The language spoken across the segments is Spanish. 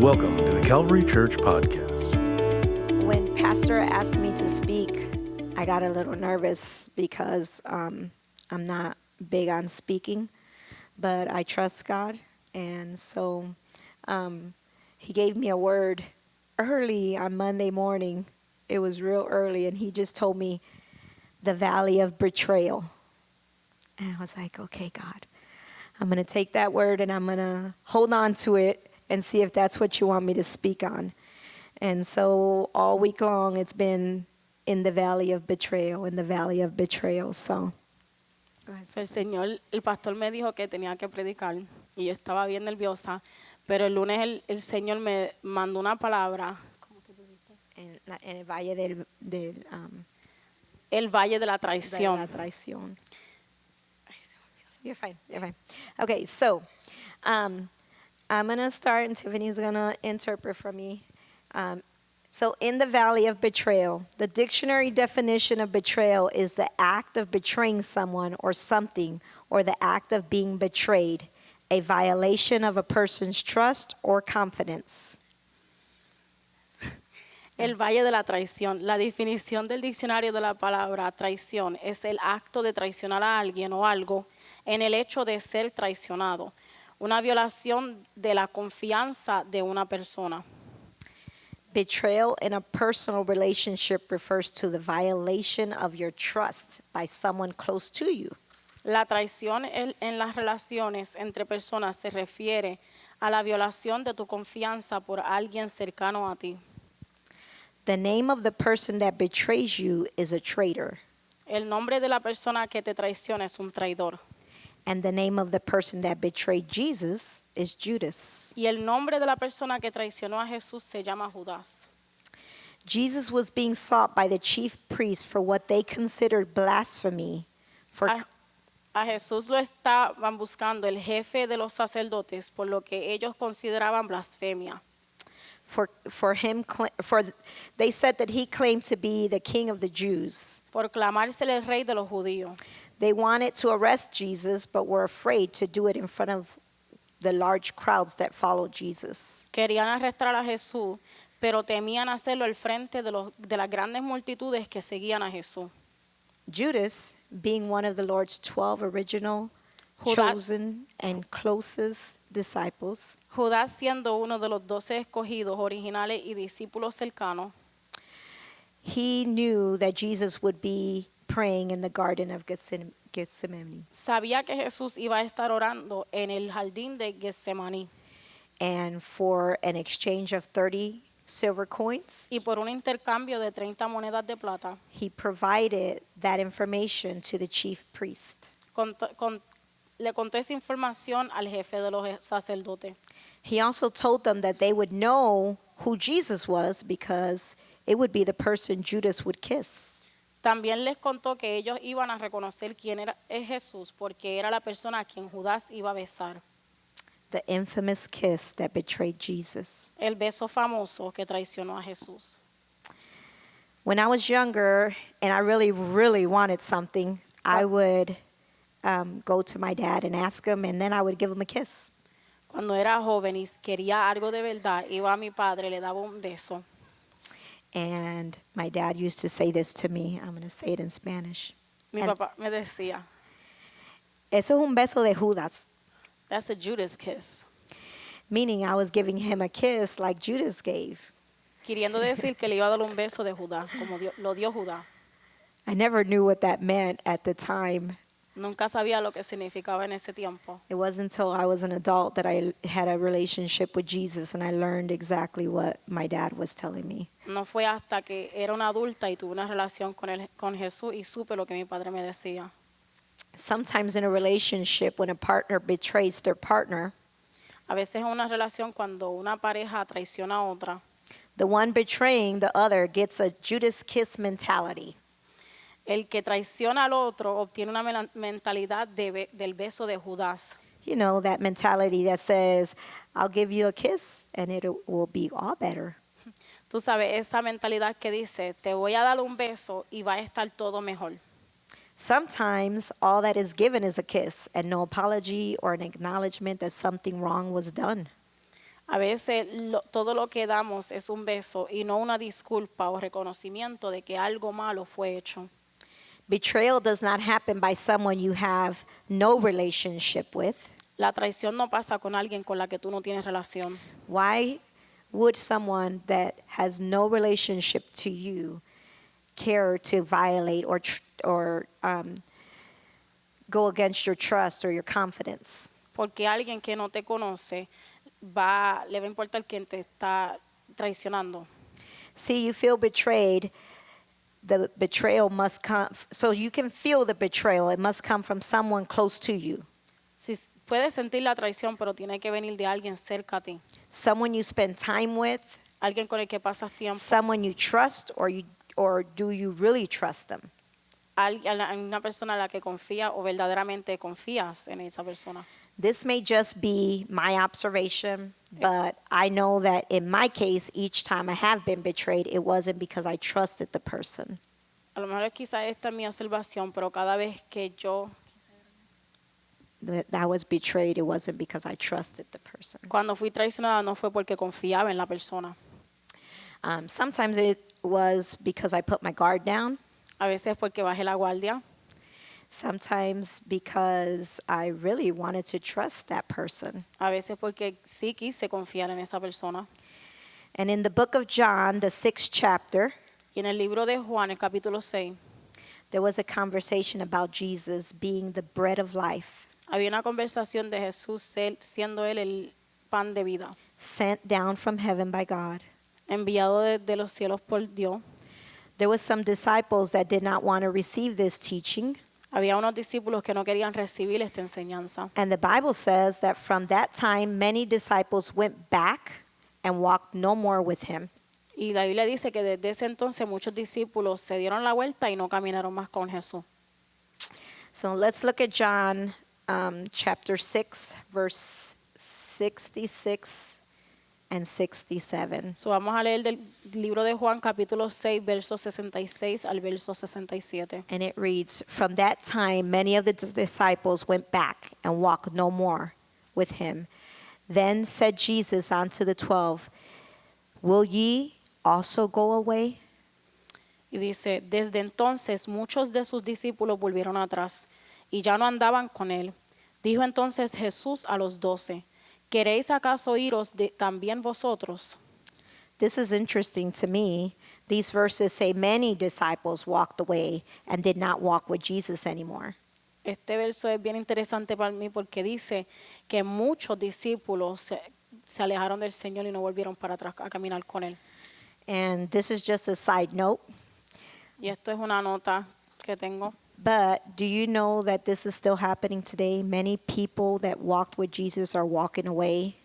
Welcome to the Calvary Church Podcast. When Pastor asked me to speak, I got a little nervous because I'm not big on speaking, but I trust God. And so he gave me a word early on Monday morning. It was real early, and he just told me the Valley of Betrayal. And I was like, okay, God, I'm going to take that word and I'm going to hold on to it and see if that's what you want me to speak on. And so all week long, it's been in the Valley of Betrayal, in the Valley of Betrayal. So, go ahead. El pastor me dijo que tenía que predicar y yo estaba bien nerviosa, pero el lunes el Señor me mandó una palabra. ¿Cómo que tú dijiste? En el Valle El Valle de la de la Traición. Traición. You're fine, you're fine. Okay, so I'm going to start and Tiffany's going to interpret for me. So in the Valley of Betrayal, the dictionary definition of betrayal is the act of betraying someone or something, or the act of being betrayed, a violation of a person's trust or confidence. El Valle de la Traición. La definición del diccionario de la palabra traición es el acto de traicionar a alguien o algo en el hecho de ser traicionado, una violación de la confianza de una persona. Betrayal in a personal relationship refers to the violation of your trust by someone close to you. La traición en las relaciones entre personas se refiere a la violación de tu confianza por alguien cercano a ti. The name of the person that betrays you is a traitor. El nombre de la persona que te traiciona es un traidor. And the name of the person that betrayed Jesus is Judas. Y el nombre de la persona que traicionó a Jesús se llama Judas. Jesus was being sought by the chief priests for what they considered blasphemy. A Jesús lo estaban buscando el jefe de los sacerdotes por lo que ellos consideraban blasfemia. They said that he claimed to be the king of the Jews. Por clamársele el rey de los judíos. They wanted to arrest Jesus, but were afraid to do it in front of the large crowds that followed Jesus. Querían arrestar a Jesús, pero temían hacerlo al frente de las grandes multitudes que seguían a Jesús. Judas, being one of the Lord's 12 original, chosen, and closest disciples, Judas, siendo uno de los 12 escogidos originales y discípulos cercanos, he knew that Jesus would be praying in the Garden of Gethsemane. sabía que Jesús iba a estar orando en el jardín de Getsemaní. And for an exchange of 30 silver coins, Y por un intercambio de 30 monedas de plata, he provided that information to the chief priest. le contó esa información al jefe de los sacerdotes. He also told them that they would know who Jesus was because it would be the person Judas would kiss. También les contó que ellos iban a reconocer quién es Jesús porque era la persona a quien Judas iba a besar. The infamous kiss that betrayed Jesus. El beso famoso que traicionó a Jesús. When I was younger and I really, really wanted something, I would go to my dad and ask him, and then I would give him a kiss. Cuando era joven y quería algo de verdad, iba a mi padre, le daba un beso. And my dad used to say this to me. I'm going to say it in Spanish. Mi papá me decía, Eso es un beso de Judas. that's a Judas kiss. Meaning I was giving him a kiss like Judas gave. Queriendo decir que le iba a dar un beso de Judas, como lo dio Judas. I never knew what that meant at the time. Nunca sabía lo que significaba en ese tiempo. It wasn't until I was an adult that I had a relationship with Jesus and I learned exactly what my dad was telling me. No fue hasta que era una adulta y tuve una relación con Jesús y supe lo que mi padre me decía. Sometimes in a relationship, when a partner betrays their partner, A veces en una relación cuando una pareja traiciona a otra, the one betraying the other gets a Judas kiss mentality. el que traiciona al otro obtiene una mentalidad del beso de Judas. You know, that mentality that says, I'll give you a kiss and it will be all better. Tú sabes, esa mentalidad que dice, te voy a dar un beso y va a estar todo mejor. Sometimes all that is given is a kiss and no apology or an acknowledgement that something wrong was done. A veces todo lo que damos es un beso y no una disculpa o reconocimiento de que algo malo fue hecho. Betrayal does not happen by someone you have no relationship with. La traición no pasa con alguien con la que tú no tienes relación. Why would someone that has no relationship to you care to violate or go against your trust or your confidence? Porque alguien que no te conoce le va a importar quién te está traicionando. See, you feel betrayed. The betrayal must come, so you can feel the betrayal. It must come from someone close to you. Si puedes sentir la traición, pero tiene que venir de alguien cerca a ti. Someone you spend time with, Alguien con el que pasas tiempo. someone you trust, or do you really trust them? Una persona a la que confía o verdaderamente confías en esa persona. This may just be my observation, but I know that in my case, each time I have been betrayed, it wasn't because I trusted the person. A lo mejor quizá esta es mi observación, pero cada vez que yo, That I was betrayed, it wasn't because I trusted the person. cuando fui traicionada, no fue porque confiaba en la persona. Sometimes it was because I put my guard down. A veces porque bajé la guardia. Sometimes because I really wanted to trust that person. A veces porque sí quise confiar en esa persona. And in the book of John, the 6th chapter, Y en el libro de Juan, el capítulo 6, there was a conversation about Jesus being the bread of life, había una conversación de Jesús siendo él el pan de vida, sent down from heaven by God. enviado de los cielos por Dios. There was some disciples that did not want to receive this teaching. Había unos discípulos que no querían recibir esta enseñanza. And the Bible says that from that time, many disciples went back and walked no more with him. Y la Biblia dice que desde ese entonces muchos discípulos se dieron la vuelta y no caminaron más con Jesús. So let's look at John chapter 6, verse 66 and 67. So, vamos a leer del libro de Juan, capítulo 6, versos 66 al verso 67. And it reads, "From that time, many of the disciples went back and walked no more with him. Then said Jesus unto the 12, Will ye also go away?" Y dice, desde entonces muchos de sus discípulos volvieron atrás y ya no andaban con él. Dijo entonces Jesús a los 12, ¿queréis acaso iros también vosotros? This is interesting to me. These verses say many disciples walked away and did not walk with Jesus anymore. Este verso es bien interesante para mí porque dice que muchos discípulos se alejaron del Señor y no volvieron para atrás a caminar con él. And this is just a side note. Y esto es una nota que tengo. But do you know that this is still happening today? Many people that walked with Jesus are walking away.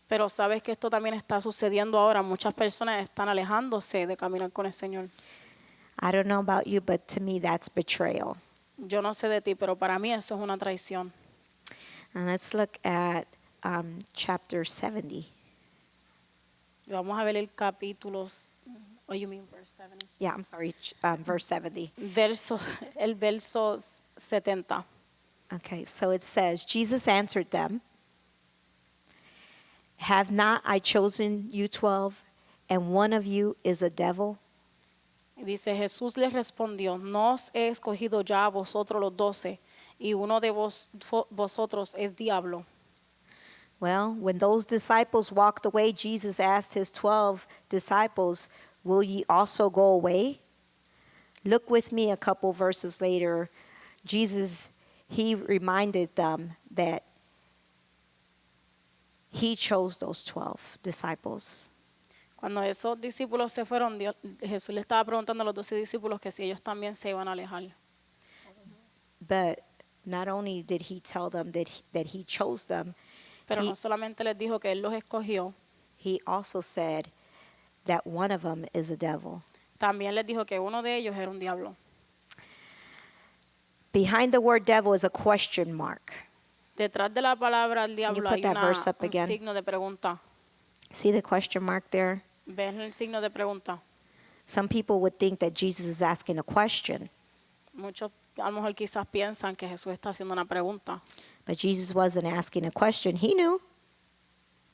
Pero sabes que esto también está sucediendo ahora. Muchas personas están alejándose de caminar con el Señor. I don't know about you, but to me that's betrayal. Yo no sé de ti, pero para mí eso es una traición. And let's look at chapter 70. Y vamos a ver el capítulo. Oh, you mean verse 70? Yeah, I'm sorry, verse 70. El verso 70. Okay, so it says, Jesus answered them, "Have not I chosen you 12, and one of you is a devil?" Y dice, Jesús les respondió, ¿no os he escogido ya a vosotros los 12, y uno de vosotros es diablo? Well, when those disciples walked away, Jesus asked his 12 disciples, "Will ye also go away?" Look with me a couple verses later. Jesus, he reminded them that he chose those 12 disciples. Cuando esos discípulos se fueron, Jesús le estaba preguntando a los 12 discípulos que si ellos también se iban a alejar. But not only did he tell them that he chose them, Pero no solamente les dijo que Él los escogió, he also said that one of them is a devil. también les dijo que uno de ellos era un diablo. Behind the word devil is a question mark. Detrás de la palabra diablo put hay that verse up un again? signo de pregunta. See the question mark there? ¿Ves el signo de pregunta? Some people would think that Jesus is asking a question, Muchos a lo mejor quizás piensan que Jesús está haciendo una pregunta, but Jesus wasn't asking a question. He knew.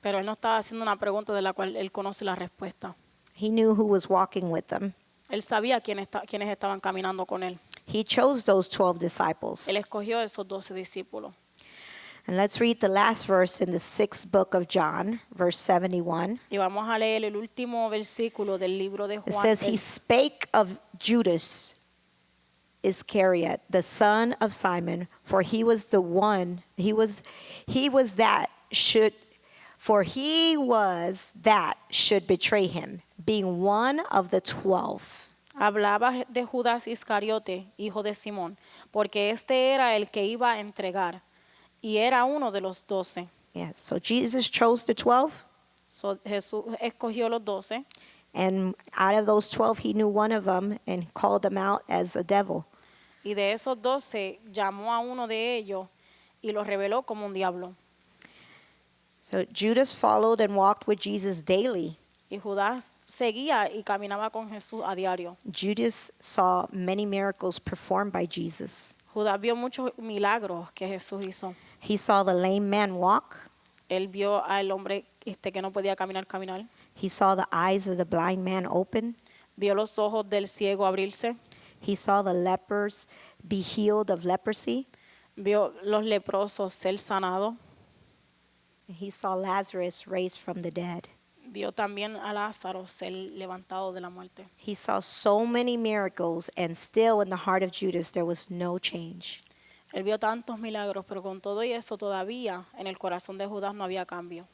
Pero él no estaba haciendo una pregunta de la cual él conoce la respuesta. He knew who was walking with them. Él sabía quiénes estaban caminando con él. He chose those 12 disciples. Él escogió esos 12 discípulos. And let's read the last verse in the 6th book of John, verse 71. Y vamos a leer el último versículo del libro de It Juan. says, he spake of Judas Iscariot, the son of Simon, for he was that should betray him, being one of the 12. Hablaba de Judas Iscariote, hijo de Simón, porque este era el que iba a entregar y era uno de los 12. Yes, so Jesus chose the 12, So, Jesús escogió los 12 and out of those 12, he knew one of them and called them out as a devil. y de esos 12 llamó a uno de ellos y lo reveló como un diablo. So Judas followed and walked with Jesus daily. Y Judas seguía y caminaba con Jesús a diario. Judas saw many miracles performed by Jesus. Judas vio muchos milagros que Jesús hizo. He saw the lame man walk. Él vio al hombre que no podía caminar. He saw the eyes of the blind man open. Vio los ojos del ciego abrirse. He saw the lepers be healed of leprosy. Vio los leprosos ser sanados. He saw Lazarus raised from the dead. Vio también a Lázaro ser levantado de la muerte. He saw so many miracles, and still in the heart of Judas there was no change. Él vio tantos milagros, pero con todo y eso todavía en el corazón de Judas no había cambio.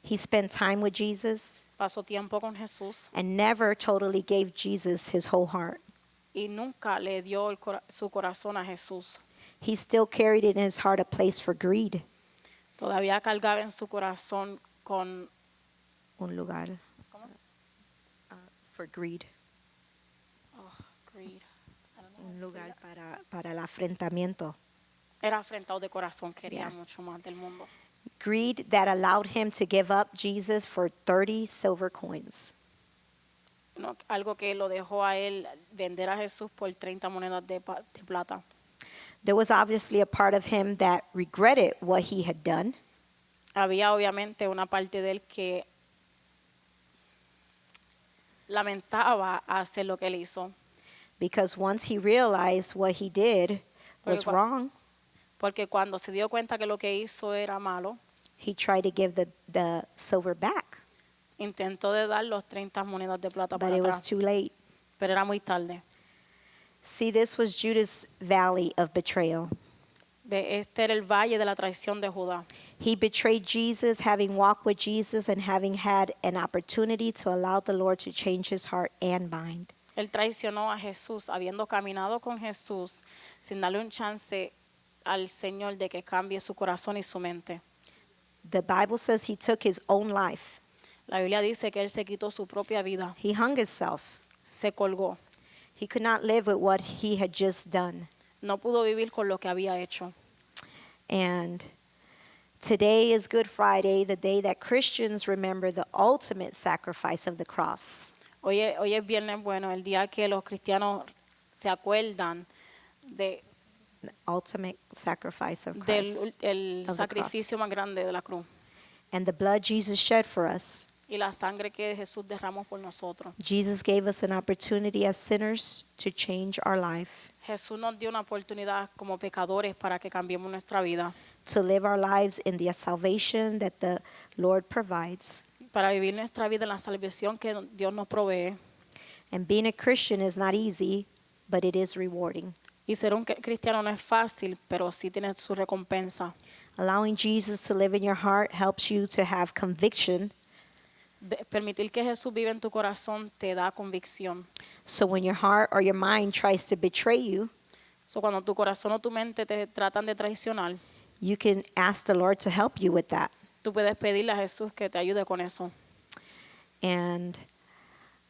He spent time with Jesus Pasó tiempo con Jesús and never totally gave Jesus his whole heart. y nunca le dio su corazón a Jesús. He still carried in his heart a place for greed. Todavía cargaba en su corazón con Un lugar ¿cómo? for greed. Greed. I don't know. Un lugar para el afrentamiento. Era afrentado de corazón, quería Yeah. mucho más del mundo. Greed that allowed him to give up Jesus for 30 silver coins. No, algo que lo dejó a él vender a Jesús por 30 monedas de plata. There was obviously a part of him that regretted what he had done. Había obviamente una parte de él que lamentaba hacer lo que él hizo, Because once he realized what he did was Porque wrong, porque cuando se dio cuenta que lo que hizo era malo, he tried to give the silver back. intentó de dar los 30 monedas de plata But para it was atrás, too late. pero era muy tarde. See, this was Judas' valley of betrayal. Este era el valle de la traición de Judá. He betrayed Jesus, having walked with Jesus and having had an opportunity to allow the Lord to change his heart and mind. Él traicionó a Jesús, habiendo caminado con Jesús, sin darle un chance al Señor de que cambie su corazón y su mente. The Bible says he took his own life. La Biblia dice que él se quitó su propia vida, He hung himself. se colgó. He could not live with what he had just done. No pudo vivir con lo que había hecho. And today is Good Friday, the day that Christians remember the ultimate sacrifice of the cross. Hoy es viernes bueno, el día que los cristianos se acuerdan The ultimate sacrifice of del Christ. el of the sacrificio más grande de la cruz And the blood Jesus shed for us. y la sangre que Jesús derramó por nosotros. Jesus gave us an opportunity as sinners to change our life, Jesús nos dio una oportunidad como pecadores para que cambiemos nuestra vida, to live our lives in the salvation that the Lord provides. para vivir nuestra vida en la salvación que Dios nos provee. And being a Christian is not easy, but it is rewarding. Y ser un cristiano no es fácil, pero sí tiene su recompensa. Allowing Jesus to live in your heart helps you to have conviction. Permitir que Jesús viva en tu corazón te da convicción. So when your heart or your mind tries to betray you, So, cuando tu corazón o tu mente te tratan de traicionar, you can ask the Lord to help you with that. tú puedes pedirle a Jesús que te ayude con eso. And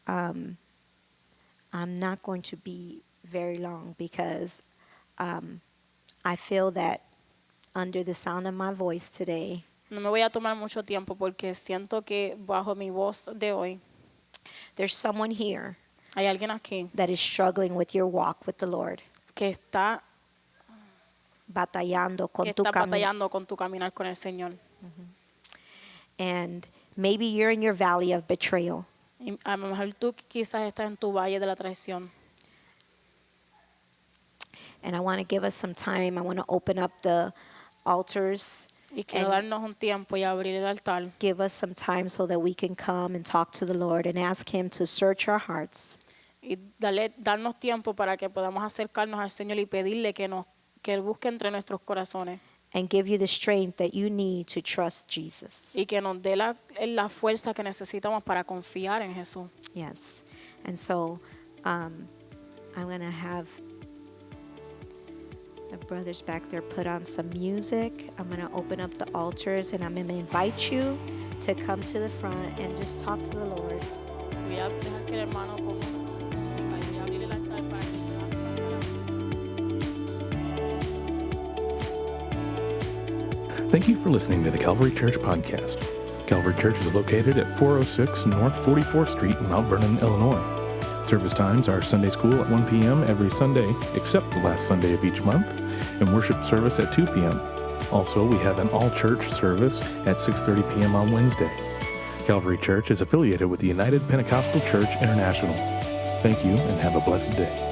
I'm not going to be very long because I feel that under the sound of my voice today, No me voy a tomar mucho tiempo porque siento que bajo mi voz de hoy there's someone here hay alguien aquí that is struggling with your walk with the Lord, que está batallando con tu camino. batallando con tu caminar con el Señor. And maybe you're in your valley of betrayal. Y a lo mejor tú quizás estás en tu valle de la traición. And I want to give us some time. I want to open up the altars. Y quiero And darnos un tiempo y abrir el altar. give us some time so that we can come and talk to the Lord and ask Him to search our hearts. Y darnos tiempo para que podamos acercarnos al Señor y pedirle que Él busque entre nuestros corazones. And give you the strength that you need to trust Jesus. Y que nos dé la fuerza que necesitamos para confiar en Jesús. Yes. And so I'm going to have the brothers back there put on some music. I'm going to open up the altars and I'm going to invite you to come to the front and just talk to the Lord. Voy a dejar que el hermano ponga música y voy a abrir el altar para que puedan pasar. Thank you for listening to the Calvary Church Podcast. Calvary Church is located at 406 North 44th Street in Mt.Vernon, Illinois. Service times are Sunday school at 1 p.m. every Sunday, except the last Sunday of each month, and worship service at 2 p.m. Also, we have an all-church service at 6:30 p.m. on Wednesday. Calvary Church is affiliated with the United Pentecostal Church International. Thank you and have a blessed day.